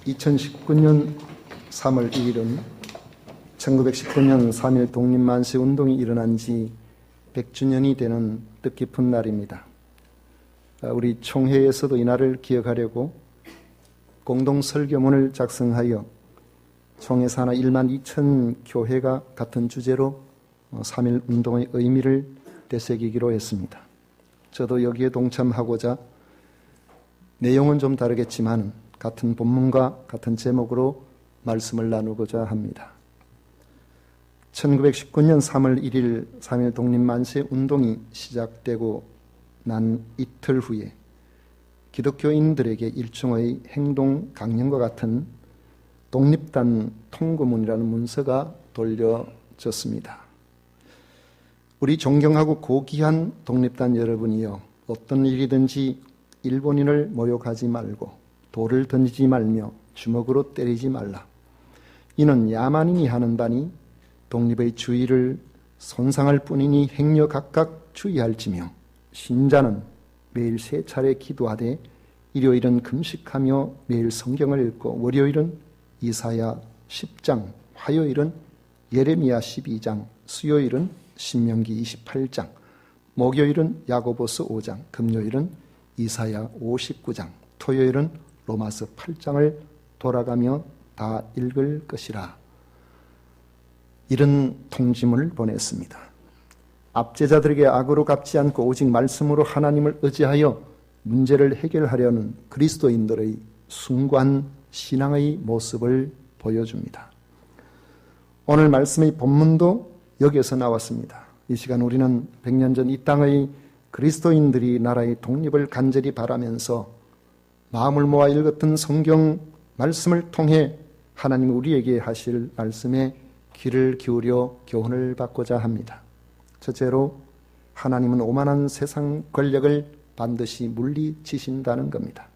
2019년 3월 1일은 1919년 3.1 독립만세 운동이 일어난 지 100주년이 되는 뜻깊은 날입니다. 우리 총회에서도 이날을 기억하려고 공동설교문을 작성하여 총회 산하 1만 2천 교회가 같은 주제로 3.1 운동의 의미를 되새기기로 했습니다. 저도 여기에 동참하고자 내용은 좀 다르겠지만 같은 본문과 같은 제목으로 말씀을 나누고자 합니다. 1919년 3월 1일 3.1 독립만세 운동이 시작되고 난 이틀 후에 기독교인들에게 일종의 행동 강령과 같은 독립단 통고문이라는 문서가 돌려졌습니다. 우리 존경하고 고귀한 독립단 여러분이여, 어떤 일이든지 일본인을 모욕하지 말고 돌을 던지지 말며 주먹으로 때리지 말라. 이는 야만인이 하는 바니 독립의 주의를 손상할 뿐이니 행여 각각 주의할지며, 신자는 매일 3차례 기도하되 일요일은 금식하며 매일 성경을 읽고 월요일은 이사야 10장, 화요일은 예레미야 12장, 수요일은 신명기 28장, 목요일은 야고보서 5장, 금요일은 이사야 59장, 토요일은 로마서 8장을 돌아가며 다 읽을 것이라. 이런 통지문을 보냈습니다. 압제자들에게 악으로 갚지 않고 오직 말씀으로 하나님을 의지하여 문제를 해결하려는 그리스도인들의 숭고한 신앙의 모습을 보여줍니다. 오늘 말씀의 본문도 여기에서 나왔습니다. 이 시간 우리는 100년 전 이 땅의 그리스도인들이 나라의 독립을 간절히 바라면서 마음을 모아 읽었던 성경 말씀을 통해 하나님 우리에게 하실 말씀에 귀를 기울여 교훈을 받고자 합니다. 첫째로, 하나님은 오만한 세상 권력을 반드시 물리치신다는 겁니다.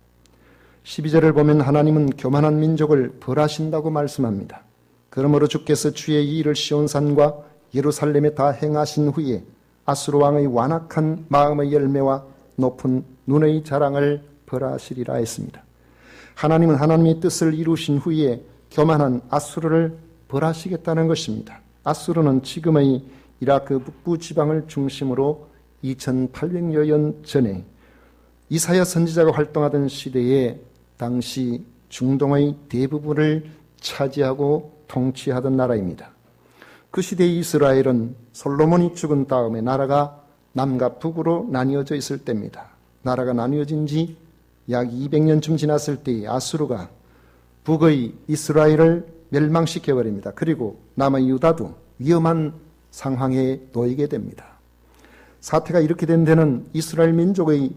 12절을 보면 하나님은 교만한 민족을 벌하신다고 말씀합니다. 그러므로 주께서 주의 이 일을 시온산과 예루살렘에 다 행하신 후에 아수르 왕의 완악한 마음의 열매와 높은 눈의 자랑을 벌하시리라 했습니다. 하나님은 하나님의 뜻을 이루신 후에 교만한 아수르를 벌하시겠다는 것입니다. 아수르는 지금의 이라크 북부 지방을 중심으로 2800여 년 전에 이사야 선지자가 활동하던 시대에 당시 중동의 대부분을 차지하고 통치하던 나라입니다. 그 시대의 이스라엘은 솔로몬이 죽은 다음에 나라가 남과 북으로 나뉘어져 있을 때입니다. 나라가 나뉘어진 지 약 200년쯤 지났을 때에 아수르가 북의 이스라엘을 멸망시켜버립니다. 그리고 남의 유다도 위험한 상황에 놓이게 됩니다. 사태가 이렇게 된 데는 이스라엘 민족의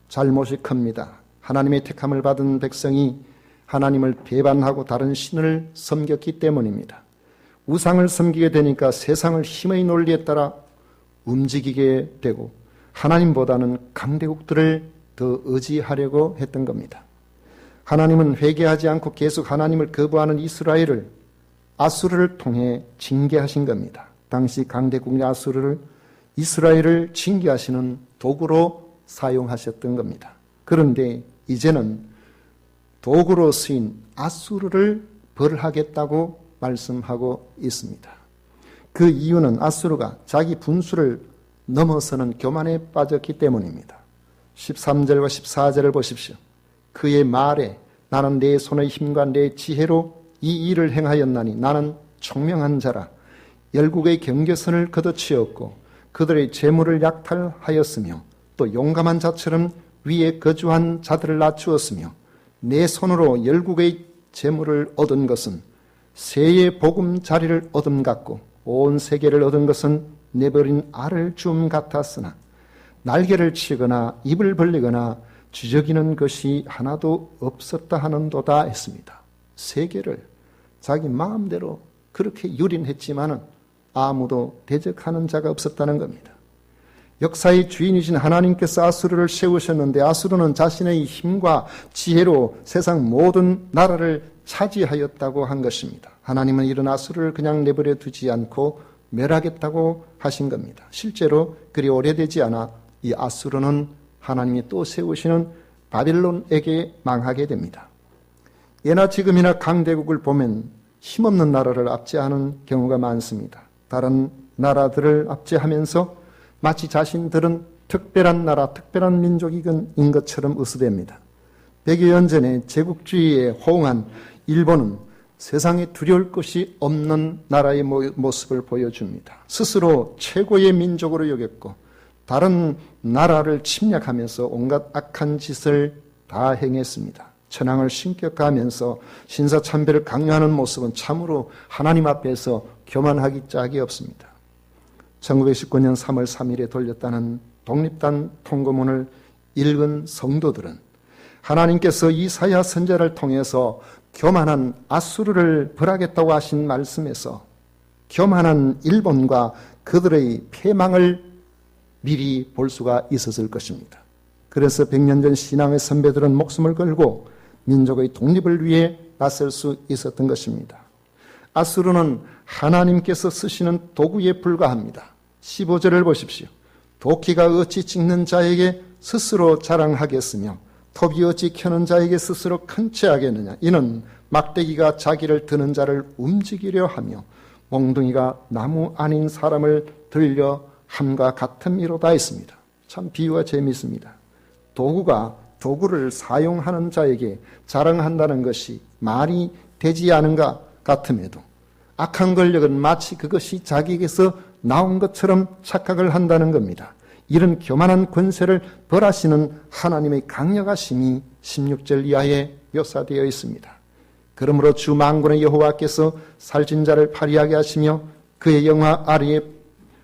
잘못이 큽니다. 하나님의 택함을 받은 백성이 하나님을 배반하고 다른 신을 섬겼기 때문입니다. 우상을 섬기게 되니까 세상을 힘의 논리에 따라 움직이게 되고 하나님보다는 강대국들을 더 의지하려고 했던 겁니다. 하나님은 회개하지 않고 계속 하나님을 거부하는 이스라엘을 아수르를 통해 징계하신 겁니다. 당시 강대국 아수르를 이스라엘을 징계하시는 도구로 사용하셨던 겁니다. 그런데 이제는 도구로 쓰인 아수르를 벌하겠다고 말씀하고 있습니다. 그 이유는 아수르가 자기 분수를 넘어서는 교만에 빠졌기 때문입니다. 13절과 14절을 보십시오. 그의 말에 나는 내 손의 힘과 내 지혜로 이 일을 행하였나니 나는 총명한 자라. 열국의 경계선을 걷어치웠고 그들의 재물을 약탈하였으며 또 용감한 자처럼 위에 거주한 자들을 낮추었으며 내 손으로 열국의 재물을 얻은 것은 새의 보금자리를 얻음 같고 온 세계를 얻은 것은 내버린 알을 줌 같았으나 날개를 치거나 입을 벌리거나 주저기는 것이 하나도 없었다 하는도다 했습니다. 세계를 자기 마음대로 그렇게 유린했지만은 아무도 대적하는 자가 없었다는 겁니다. 역사의 주인이신 하나님께서 아수르를 세우셨는데 아수르는 자신의 힘과 지혜로 세상 모든 나라를 차지하였다고 한 것입니다. 하나님은 이런 아수르를 그냥 내버려 두지 않고 멸하겠다고 하신 겁니다. 실제로 그리 오래되지 않아 이 아수르는 하나님이 또 세우시는 바벨론에게 망하게 됩니다. 예나 지금이나 강대국을 보면 힘없는 나라를 압제하는 경우가 많습니다. 다른 나라들을 압제하면서 마치 자신들은 특별한 나라, 특별한 민족인 것처럼 의수됩니다. 100여 년 전에 제국주의에 호응한 일본은 세상에 두려울 것이 없는 나라의 모습을 보여줍니다. 스스로 최고의 민족으로 여겼고 다른 나라를 침략하면서 온갖 악한 짓을 다 행했습니다. 천황을 신격화하면서 신사참배를 강요하는 모습은 참으로 하나님 앞에서 교만하기 짝이 없습니다. 1919년 3월 3일에 돌렸다는 독립단 통고문을 읽은 성도들은 하나님께서 이사야 선지자를 통해서 교만한 아수르를 벌하겠다고 하신 말씀에서 교만한 일본과 그들의 패망을 미리 볼 수가 있었을 것입니다. 그래서 100년 전 신앙의 선배들은 목숨을 걸고 민족의 독립을 위해 나설 수 있었던 것입니다. 아수르는 하나님께서 쓰시는 도구에 불과합니다. 15절을 보십시오. 도끼가 어찌 찍는 자에게 스스로 자랑하겠으며 톱이 어찌 켜는 자에게 스스로 큰 채 하겠느냐. 이는 막대기가 자기를 드는 자를 움직이려 하며 몽둥이가 나무 아닌 사람을 들려 함과 같음이로다 했습니다. 참 비유가 재미있습니다. 도구가 도구를 사용하는 자에게 자랑한다는 것이 말이 되지 않은가 같음에도 악한 권력은 마치 그것이 자기에게서 나온 것처럼 착각을 한다는 겁니다. 이런 교만한 권세를 벌하시는 하나님의 강력하심이 16절 이하에 묘사되어 있습니다. 그러므로 주 만군의 여호와께서 살찐 자를 파리하게 하시며 그의 영화 아래에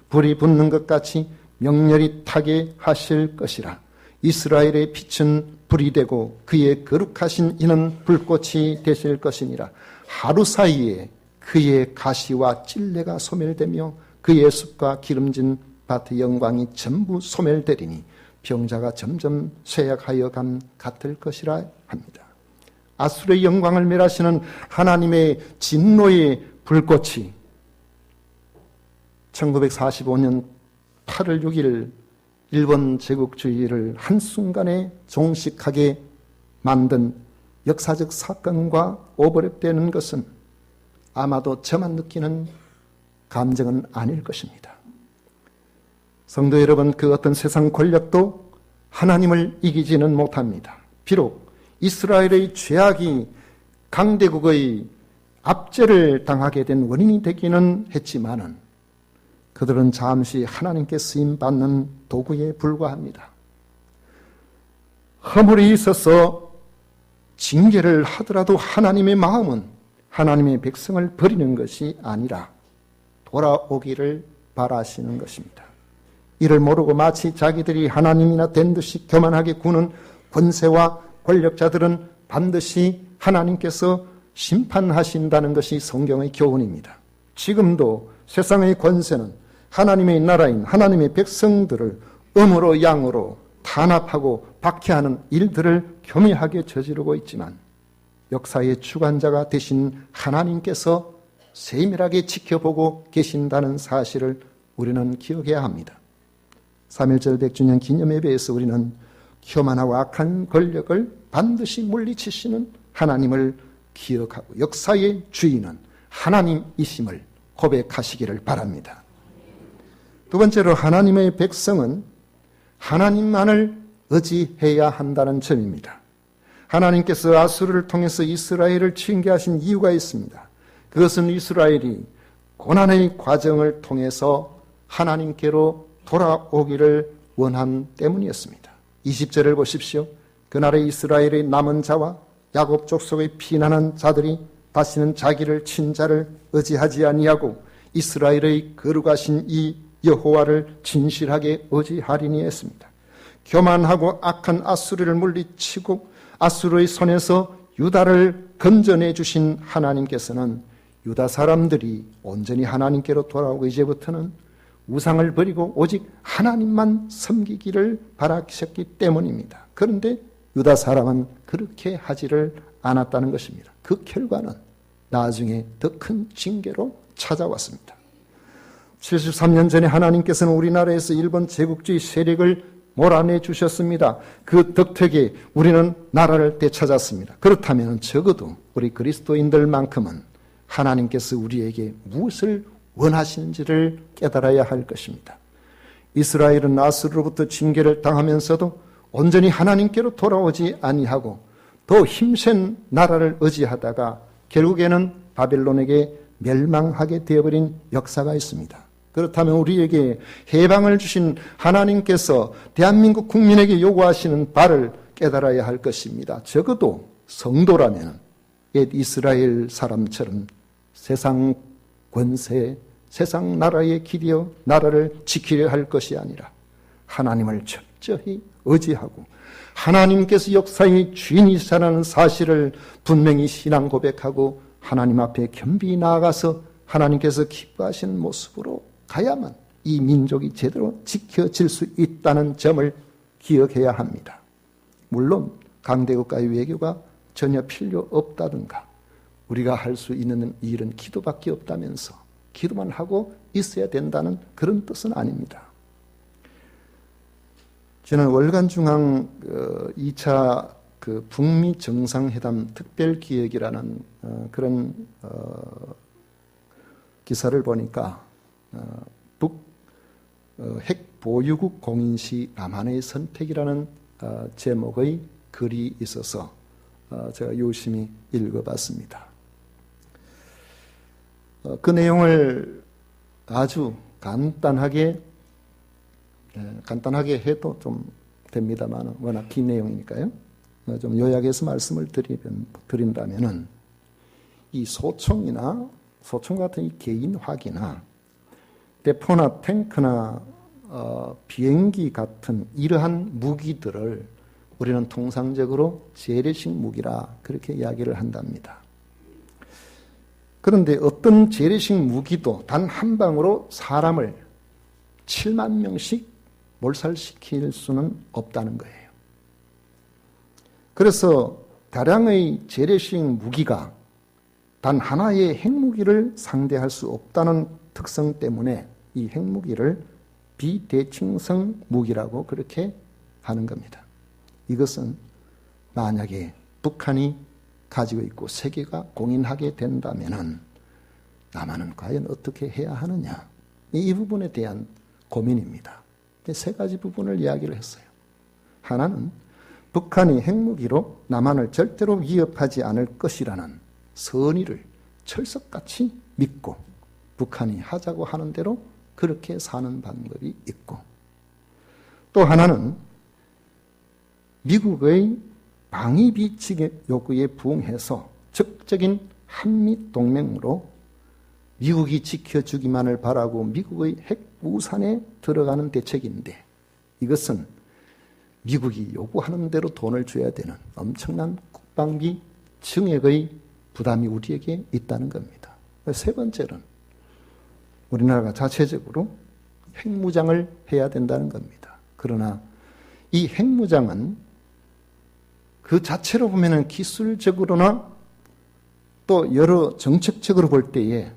불이 붙는 것 같이 명렬히 타게 하실 것이라. 이스라엘의 빛은 불이 되고 그의 거룩하신 이는 불꽃이 되실 것이니라. 하루 사이에 그의 가시와 찔레가 소멸되며 그의 숲과 기름진 밭의 영광이 전부 소멸되리니 병자가 점점 쇠약하여 감 같을 것이라 합니다. 아수르의 영광을 멸하시는 하나님의 진노의 불꽃이 1945년 8월 6일 일본 제국주의를 한순간에 종식하게 만든 역사적 사건과 오버랩되는 것은 아마도 저만 느끼는 감정은 아닐 것입니다. 성도 여러분, 그 어떤 세상 권력도 하나님을 이기지는 못합니다. 비록 이스라엘의 죄악이 강대국의 압제를 당하게 된 원인이 되기는 했지만은 그들은 잠시 하나님께 쓰임받는 도구에 불과합니다. 허물이 있어서 징계를 하더라도 하나님의 마음은 하나님의 백성을 버리는 것이 아니라 돌아오기를 바라시는 것입니다. 이를 모르고 마치 자기들이 하나님이나 된 듯이 교만하게 구는 권세와 권력자들은 반드시 하나님께서 심판하신다는 것이 성경의 교훈입니다. 지금도 세상의 권세는 하나님의 나라인 하나님의 백성들을 음으로 양으로 탄압하고 박해하는 일들을 교묘하게 저지르고 있지만 역사의 주관자가 되신 하나님께서 세밀하게 지켜보고 계신다는 사실을 우리는 기억해야 합니다. 3.1절 100주년 기념예배에서 우리는 교만하고 악한 권력을 반드시 물리치시는 하나님을 기억하고 역사의 주인은 하나님이심을 고백하시기를 바랍니다. 두 번째로 하나님의 백성은 하나님만을 의지해야 한다는 점입니다. 하나님께서 아수르를 통해서 이스라엘을 징계하신 이유가 있습니다. 그것은 이스라엘이 고난의 과정을 통해서 하나님께로 돌아오기를 원함 때문이었습니다. 20절을 보십시오. 그날의 이스라엘의 남은 자와 야곱 족속의 피난한 자들이 다시는 자기를 친 자를 의지하지 아니하고 이스라엘의 거룩하신 이 여호와를 진실하게 의지하리니 했습니다. 교만하고 악한 아수르를 물리치고 아수르의 손에서 유다를 건져내 주신 하나님께서는 유다 사람들이 온전히 하나님께로 돌아오고 이제부터는 우상을 버리고 오직 하나님만 섬기기를 바라셨기 때문입니다. 그런데 유다 사람은 그렇게 하지를 않았다는 것입니다. 그 결과는 나중에 더 큰 징계로 찾아왔습니다. 73년 전에 하나님께서는 우리나라에서 일본 제국주의 세력을 몰아내 주셨습니다. 그 덕택에 우리는 나라를 되찾았습니다. 그렇다면 적어도 우리 그리스도인들만큼은 하나님께서 우리에게 무엇을 원하시는지를 깨달아야 할 것입니다. 이스라엘은 아수르로부터 징계를 당하면서도 온전히 하나님께로 돌아오지 아니하고 더 힘센 나라를 의지하다가 결국에는 바벨론에게 멸망하게 되어버린 역사가 있습니다. 그렇다면 우리에게 해방을 주신 하나님께서 대한민국 국민에게 요구하시는 바를 깨달아야 할 것입니다. 적어도 성도라면 옛 이스라엘 사람처럼 세상 권세, 세상 나라에 기대어 나라를 지키려 할 것이 아니라 하나님을 철저히 의지하고 하나님께서 역사의 주인이시라는 사실을 분명히 신앙 고백하고 하나님 앞에 겸비히 나아가서 하나님께서 기뻐하시는 모습으로 가야만 이 민족이 제대로 지켜질 수 있다는 점을 기억해야 합니다. 물론 강대국가의 외교가 전혀 필요 없다든가 우리가 할 수 있는 일은 기도밖에 없다면서 기도만 하고 있어야 된다는 그런 뜻은 아닙니다. 저는 월간중앙 2차 북미 정상회담 특별기획이라는 그런 기사를 보니까 핵 보유국 공인시 남한의 선택이라는 제목의 글이 있어서 제가 유심히 읽어봤습니다. 그 내용을 아주 간단하게 해도 좀 됩니다만 워낙 긴 내용이니까요. 좀 요약해서 말씀을 드린다면은 이 소총 같은 이 개인화기나 대포나 탱크나 비행기 같은 이러한 무기들을 우리는 통상적으로 재래식 무기라 그렇게 이야기를 한답니다. 그런데 어떤 재래식 무기도 단 한 방으로 사람을 7만 명씩 몰살시킬 수는 없다는 거예요. 그래서 다량의 재래식 무기가 단 하나의 핵무기를 상대할 수 없다는 특성 때문에 이 핵무기를 비대칭성 무기라고 그렇게 하는 겁니다. 이것은 만약에 북한이 가지고 있고 세계가 공인하게 된다면 남한은 과연 어떻게 해야 하느냐. 이 부분에 대한 고민입니다. 세 가지 부분을 이야기를 했어요. 하나는 북한이 핵무기로 남한을 절대로 위협하지 않을 것이라는 선의를 철석같이 믿고 북한이 하자고 하는 대로 그렇게 사는 방법이 있고 또 하나는 미국의 방위비칙의 요구에 부응해서 적극적인 한미동맹으로 미국이 지켜주기만을 바라고 미국의 핵우산에 들어가는 대책인데 이것은 미국이 요구하는 대로 돈을 줘야 되는 엄청난 국방비 증액의 부담이 우리에게 있다는 겁니다. 세 번째는 우리나라가 자체적으로 핵무장을 해야 된다는 겁니다. 그러나 이 핵무장은 그 자체로 보면은 기술적으로나 또 여러 정책적으로 볼 때에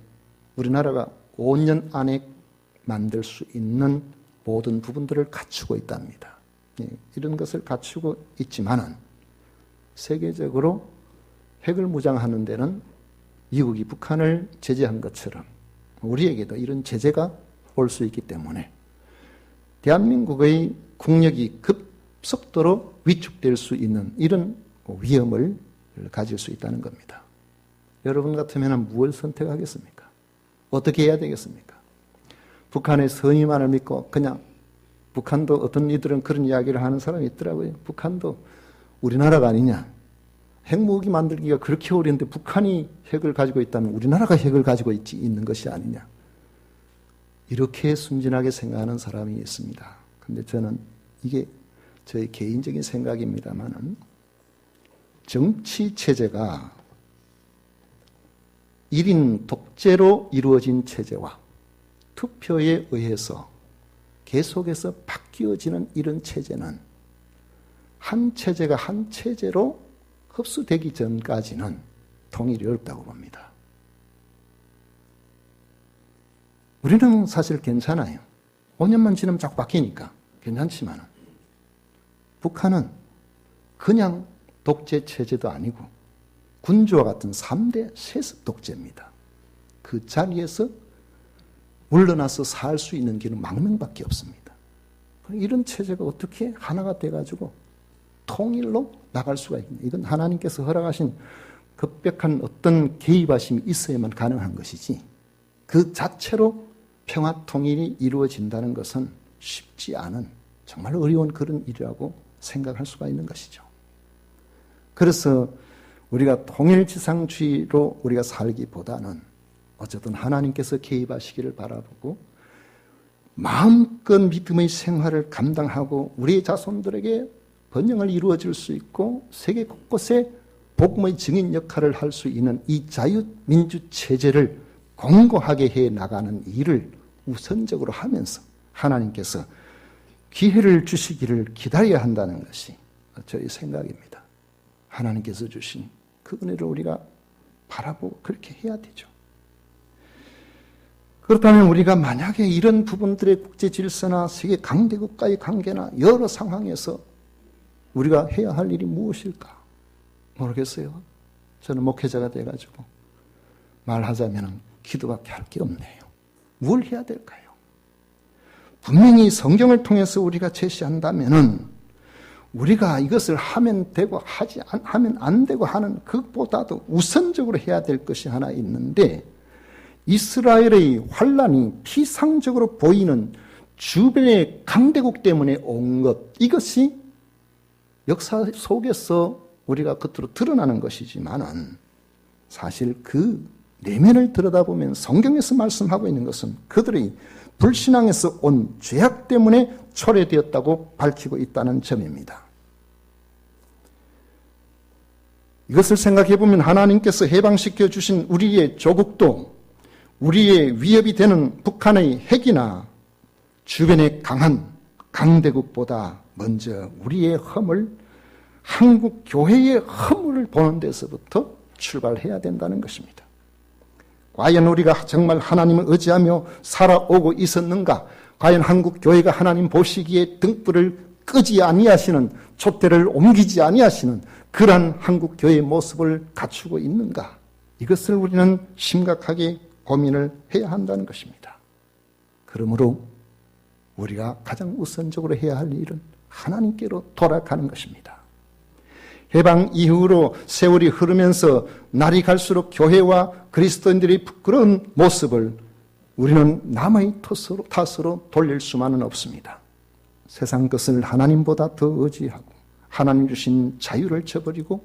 우리나라가 5년 안에 만들 수 있는 모든 부분들을 갖추고 있답니다. 이런 것을 갖추고 있지만은 세계적으로 핵을 무장하는 데는 미국이 북한을 제재한 것처럼 우리에게도 이런 제재가 올 수 있기 때문에 대한민국의 국력이 급속도로 위축될 수 있는 이런 위험을 가질 수 있다는 겁니다. 여러분 같으면 무엇을 선택하겠습니까? 어떻게 해야 되겠습니까? 북한의 선의만을 믿고 그냥 북한도 어떤 이들은 그런 이야기를 하는 사람이 있더라고요. 북한도 우리나라가 아니냐. 핵무기 만들기가 그렇게 어려운데 북한이 핵을 가지고 있다면 우리나라가 핵을 가지고 있는 것이 아니냐. 이렇게 순진하게 생각하는 사람이 있습니다. 그런데 저는 이게 저의 개인적인 생각입니다만은 정치 체제가 1인 독재로 이루어진 체제와 투표에 의해서 계속해서 바뀌어지는 이런 체제는 한 체제가 한 체제로 흡수되기 전까지는 통일이 어렵다고 봅니다. 우리는 사실 괜찮아요. 5년만 지나면 자꾸 바뀌니까 괜찮지만 북한은 그냥 독재 체제도 아니고 군주와 같은 3대 세습 독재입니다. 그 자리에서 물러나서 살 수 있는 길은 망명밖에 없습니다. 이런 체제가 어떻게 하나가 돼가지고 통일로 나갈 수가 있냐. 이건 하나님께서 허락하신 급격한 어떤 개입하심이 있어야만 가능한 것이지, 그 자체로 평화 통일이 이루어진다는 것은 쉽지 않은 정말 어려운 그런 일이라고 생각할 수가 있는 것이죠. 그래서 우리가 통일지상주의로 우리가 살기보다는 어쨌든 하나님께서 개입하시기를 바라보고 마음껏 믿음의 생활을 감당하고 우리의 자손들에게 번영을 이루어질 수 있고 세계 곳곳에 복음의 증인 역할을 할 수 있는 이 자유민주 체제를 공고하게 해 나가는 일을 우선적으로 하면서 하나님께서 기회를 주시기를 기다려야 한다는 것이 저의 생각입니다. 하나님께서 주신 그 은혜를 우리가 바라보고 그렇게 해야 되죠. 그렇다면 우리가 만약에 이런 부분들의 국제 질서나 세계 강대국과의 관계나 여러 상황에서 우리가 해야 할 일이 무엇일까? 모르겠어요. 저는 목회자가 돼가지고 말하자면 기도밖에 할 게 없네요. 뭘 해야 될까요? 분명히 성경을 통해서 우리가 제시한다면은 우리가 이것을 하면 되고 하면 안 되고 하는 그것보다도 우선적으로 해야 될 것이 하나 있는데, 이스라엘의 환란이 피상적으로 보이는 주변의 강대국 때문에 온 것, 이것이 역사 속에서 우리가 겉으로 드러나는 것이지만은 사실 그 내면을 들여다보면 성경에서 말씀하고 있는 것은 그들의 불신앙에서 온 죄악 때문에 초래되었다고 밝히고 있다는 점입니다. 이것을 생각해 보면 하나님께서 해방시켜 주신 우리의 조국도 우리의 위협이 되는 북한의 핵이나 주변의 강한 강대국보다 먼저 우리의 허물, 한국 교회의 허물을 보는 데서부터 출발해야 된다는 것입니다. 과연 우리가 정말 하나님을 의지하며 살아오고 있었는가? 과연 한국 교회가 하나님 보시기에 등불을 끄지 아니하시는, 촛대를 옮기지 아니하시는 그러한 한국 교회의 모습을 갖추고 있는가? 이것을 우리는 심각하게 고민을 해야 한다는 것입니다. 그러므로 우리가 가장 우선적으로 해야 할 일은 하나님께로 돌아가는 것입니다. 해방 이후로 세월이 흐르면서 날이 갈수록 교회와 그리스도인들의 부끄러운 모습을 우리는 남의 탓으로 돌릴 수만은 없습니다. 세상 것을 하나님보다 더 의지하고 하나님 주신 자유를 저버리고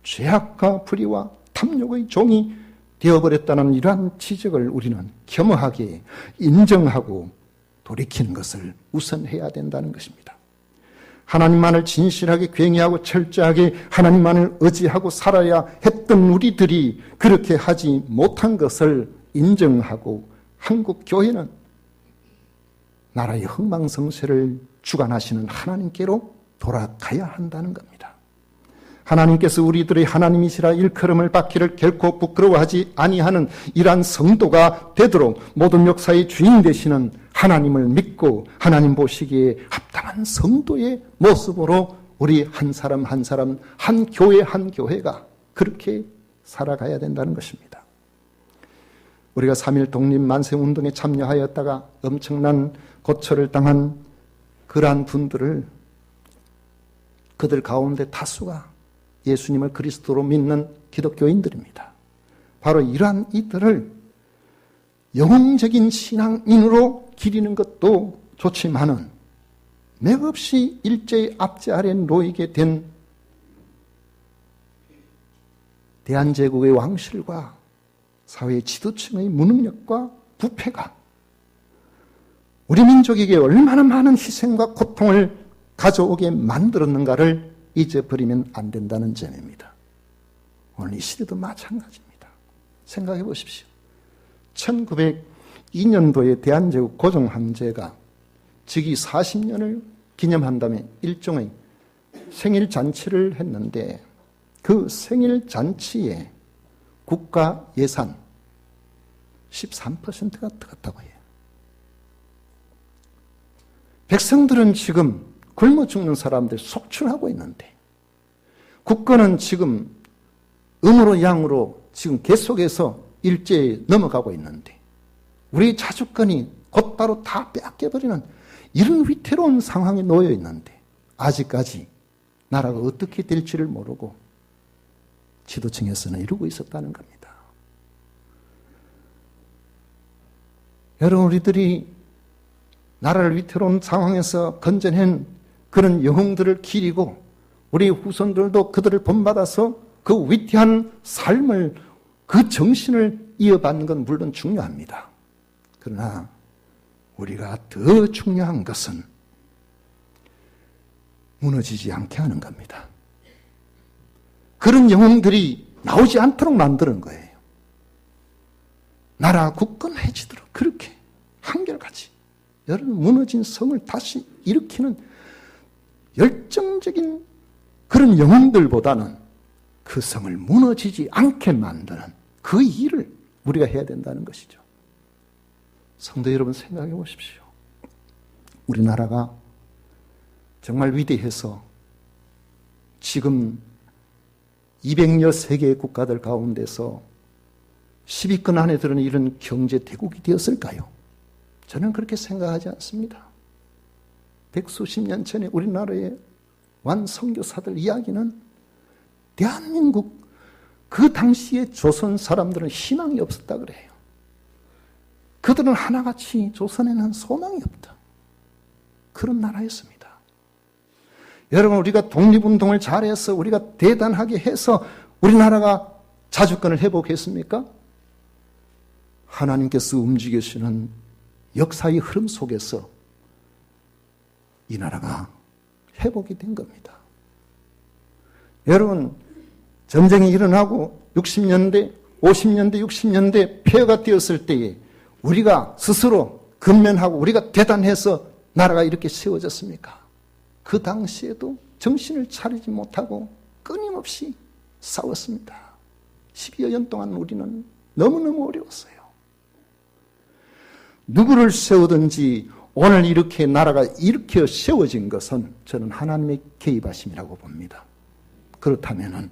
죄악과 불의와 탐욕의 종이 되어버렸다는 이러한 지적을 우리는 겸허하게 인정하고 돌이키는 것을 우선해야 된다는 것입니다. 하나님만을 진실하게 굉의하고 철저하게 하나님만을 의지하고 살아야 했던 우리들이 그렇게 하지 못한 것을 인정하고 한국 교회는 나라의 흥망성쇠를 주관하시는 하나님께로 돌아가야 한다는 겁니다. 하나님께서 우리들의 하나님이시라 일컬음을 받기를 결코 부끄러워하지 아니하는 이러한 성도가 되도록 모든 역사의 주인 되시는 하나님을 믿고 하나님 보시기에 합당한 성도의 모습으로 우리 한 사람 한 사람, 한 교회 한 교회가 그렇게 살아가야 된다는 것입니다. 우리가 3.1 독립만세운동에 참여하였다가 엄청난 고초를 당한 그러한 분들을, 그들 가운데 다수가 예수님을 그리스도로 믿는 기독교인들입니다. 바로 이러한 이들을 영웅적인 신앙인으로 기리는 것도 좋지만은 맥없이 일제의 압제 아래 놓이게 된 대한제국의 왕실과 사회의 지도층의 무능력과 부패가 우리 민족에게 얼마나 많은 희생과 고통을 가져오게 만들었는가를 잊어버리면 안 된다는 점입니다. 오늘 이 시대도 마찬가지입니다. 생각해 보십시오. 1902년도에 대한제국 고종황제가 즉위 40년을 기념한다면 일종의 생일잔치를 했는데 그 생일잔치에 국가 예산 13%가 들어갔다고 해요. 백성들은 지금 굶어 죽는 사람들 속출하고 있는데, 국가는 지금 음으로 양으로 지금 계속해서 일제에 넘어가고 있는데, 우리 자주권이 곧바로 다 빼앗겨버리는 이런 위태로운 상황에 놓여 있는데, 아직까지 나라가 어떻게 될지를 모르고 지도층에서는 이러고 있었다는 겁니다. 여러분, 우리들이 나라를 위태로운 상황에서 건져낸 그런 영웅들을 기리고 우리 후손들도 그들을 본받아서 그 위대한 삶을, 그 정신을 이어받는 건 물론 중요합니다. 그러나 우리가 더 중요한 것은 무너지지 않게 하는 겁니다. 그런 영웅들이 나오지 않도록 만드는 거예요. 나라 굳건해지도록 그렇게 한결같이 여러분, 무너진 성을 다시 일으키는 열정적인 그런 영웅들보다는 그 성을 무너지지 않게 만드는 그 일을 우리가 해야 된다는 것이죠. 성도 여러분, 생각해 보십시오. 우리나라가 정말 위대해서 지금 200여 세계의 국가들 가운데서 10위권 안에 드는 이런 경제 대국이 되었을까요? 저는 그렇게 생각하지 않습니다. 백수십 년 전에 우리나라의 완선교사들 이야기는 대한민국 그 당시에 조선 사람들은 희망이 없었다 그래요. 그들은 하나같이 조선에는 소망이 없다. 그런 나라였습니다. 여러분, 우리가 독립운동을 잘해서 우리가 대단하게 해서 우리나라가 자주권을 회복했습니까? 하나님께서 움직이시는 역사의 흐름 속에서 이 나라가 회복이 된 겁니다. 여러분, 전쟁이 일어나고 60년대, 50년대, 60년대 폐허가 되었을 때에 우리가 스스로 근면하고 우리가 대단해서 나라가 이렇게 세워졌습니까? 그 당시에도 정신을 차리지 못하고 끊임없이 싸웠습니다. 10여 년 동안 우리는 너무너무 어려웠어요. 누구를 세우든지 오늘 이렇게 나라가 이렇게 세워진 것은 저는 하나님의 개입하심이라고 봅니다. 그렇다면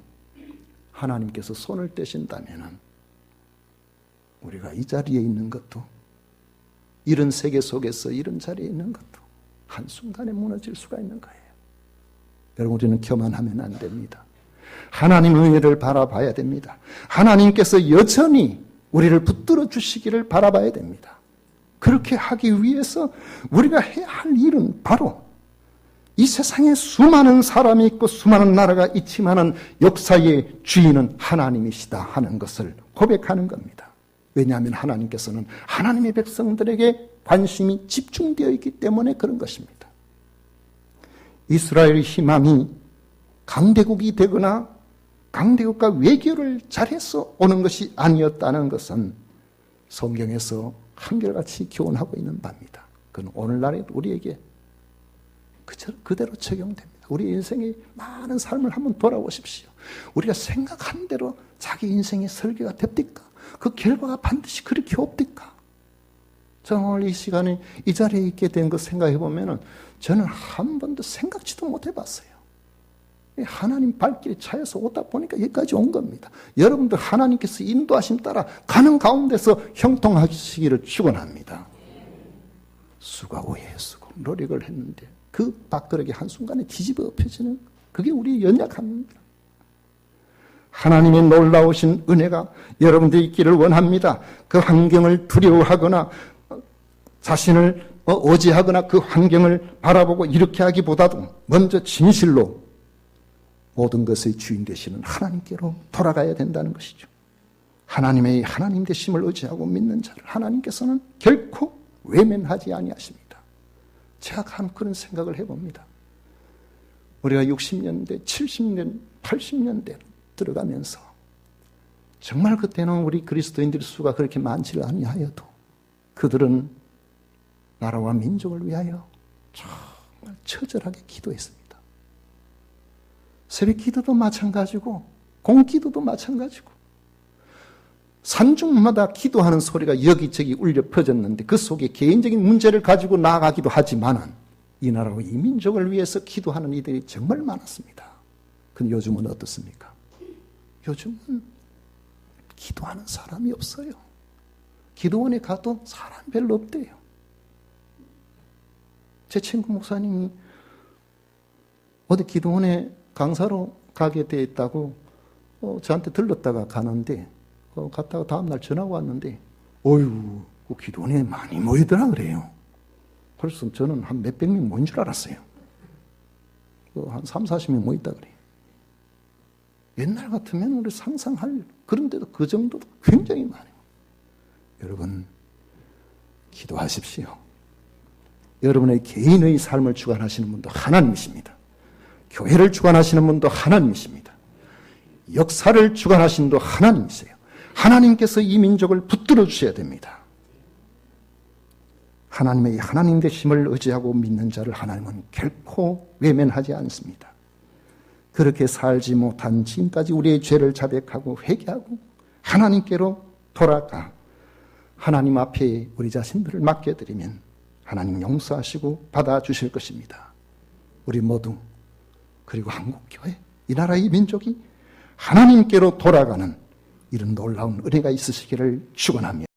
하나님께서 손을 떼신다면 우리가 이 자리에 있는 것도, 이런 세계 속에서 이런 자리에 있는 것도 한순간에 무너질 수가 있는 거예요. 여러분, 우리는 교만하면 안 됩니다. 하나님의 은혜를 바라봐야 됩니다. 하나님께서 여전히 우리를 붙들어 주시기를 바라봐야 됩니다. 그렇게 하기 위해서 우리가 해야 할 일은 바로 이 세상에 수많은 사람이 있고 수많은 나라가 있지만은 역사의 주인은 하나님이시다 하는 것을 고백하는 겁니다. 왜냐하면 하나님께서는 하나님의 백성들에게 관심이 집중되어 있기 때문에 그런 것입니다. 이스라엘의 희망이 강대국이 되거나 강대국과 외교를 잘해서 오는 것이 아니었다는 것은 성경에서 한결같이 교훈하고 있는 바입니다. 그건 오늘날에도 우리에게 그대로 적용됩니다. 우리 인생의 많은 삶을 한번 돌아보십시오. 우리가 생각한 대로 자기 인생의 설계가 됩니까? 그 결과가 반드시 그렇게 없을까? 저는 오늘 이 시간에 이 자리에 있게 된 거 생각해 보면은 저는 한 번도 생각지도 못 해봤어요. 하나님 발길이 차여서 오다 보니까 여기까지 온 겁니다. 여러분들 하나님께서 인도하심 따라 가는 가운데서 형통하시기를 축원합니다. 수가 오해 쓰고 노력을 했는데 그 밥그릇이 한순간에 뒤집어 엎혀지는, 그게 우리의 연약함입니다. 하나님의 놀라우신 은혜가 여러분들이 있기를 원합니다. 그 환경을 두려워하거나 자신을 오지하거나 그 환경을 바라보고 이렇게 하기보다도 먼저 진실로 모든 것의 주인 되시는 하나님께로 돌아가야 된다는 것이죠. 하나님의 하나님 되심을 의지하고 믿는 자를 하나님께서는 결코 외면하지 아니하십니다. 제가 한 그런 생각을 해봅니다. 우리가 60년대, 70년, 80년대 들어가면서 정말 그때는 우리 그리스도인들의 수가 그렇게 많지를 아니하여도 그들은 나라와 민족을 위하여 정말 처절하게 기도했습니다. 새벽 기도도 마찬가지고 공기도도 마찬가지고 산중마다 기도하는 소리가 여기저기 울려 퍼졌는데 그 속에 개인적인 문제를 가지고 나아가기도 하지만은 이 나라와 이 민족을 위해서 기도하는 이들이 정말 많았습니다. 근데 요즘은 어떻습니까? 요즘은 기도하는 사람이 없어요. 기도원에 가도 사람 별로 없대요. 제 친구 목사님이 어디 기도원에 강사로 가게 돼 있다고 저한테 들렀다가 가는데 갔다가 다음날 전화가 왔는데 어휴 그 기도원에 많이 모이더라 그래요. 그래서 저는 한 몇백 명 모인 줄 알았어요. 한 3, 40명 모였다 그래요. 옛날 같으면 우리 상상할 그런데도 그 정도도 굉장히 많아요. 여러분 기도하십시오. 여러분의 개인의 삶을 주관하시는 분도 하나님이십니다. 교회를 주관하시는 분도 하나님이십니다. 역사를 주관하시는 분도 하나님이세요. 하나님께서 이 민족을 붙들어 주셔야 됩니다. 하나님의 하나님 되심을 의지하고 믿는 자를 하나님은 결코 외면하지 않습니다. 그렇게 살지 못한 지금까지 우리의 죄를 자백하고 회개하고 하나님께로 돌아가 하나님 앞에 우리 자신들을 맡겨드리면 하나님 용서하시고 받아주실 것입니다. 우리 모두 그리고 한국교회 이 나라의 민족이 하나님께로 돌아가는 이런 놀라운 은혜가 있으시기를 축원합니다.